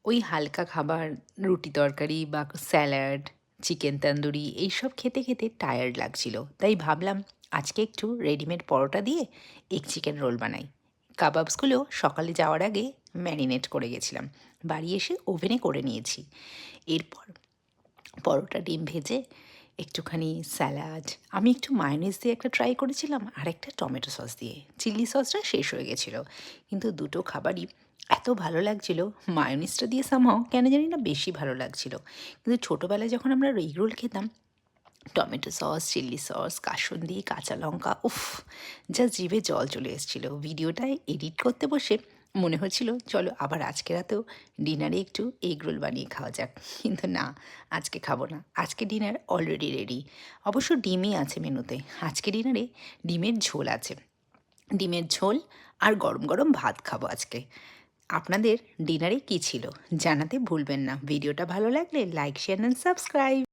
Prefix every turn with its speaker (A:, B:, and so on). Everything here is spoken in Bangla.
A: ওই হালকা খাবার, রুটি তরকারি বা স্যালাড, চিকেন তন্দুরি এইসব খেতে, খেতে টায়ার্ড লাগছিল। তাই ভাবলাম আজকে একটু রেডিমেড পরোটা দিয়ে এগ চিকেন রোল বানাই। কাবাবসগুলো সকালে যাওয়ার আগে ম্যারিনেট করে গেছিলাম। বাড়ি এসে ওভেনে করে নিয়েছি। এরপর পরোটা ডিম ভেজে একটুখানি স্যালাড, আমি একটু মায়োনিজ দিয়ে একটা ট্রাই করেছিলাম আর একটা টমেটো সস দিয়ে। চিলি সসটা শেষ হয়ে গেছিলো। কিন্তু দুটো খাবারই এত ভালো লাগছিল, মায়োনিজটা দিয়ে সামহাও কেন জানি না বেশি ভালো লাগছিল। কিন্তু ছোটোবেলায় যখন আমরা এগ রোল খেতাম, টমেটো সস, চিলি সস, কাসুন্দি, কাঁচা লঙ্কা, উফ! জাস্ট জিভে জল চলে এসেছিল। ভিডিওটায় এডিট করতে বসে মনে হচ্ছিল চলো আবার আজকে রাতেও ডিনারে একটু এগ রোল বানিয়ে খাওয়া যাক। কিন্তু না, আজকে খাবো না। আজকে ডিনার অলরেডি রেডি। অবশ্য ডিমই আছে মেনুতে। আজকে ডিনারে ডিমের ঝোল আছে। ডিমের ঝোল আর গরম, গরম ভাত খাবো আজকে। আপনাদের ডিনারে কী ছিল? জানাতে ভুলবেন না। ভিডিওটা ভালো লাগলে লাইক, শেয়ার অ্যান্ড সাবস্ক্রাইব।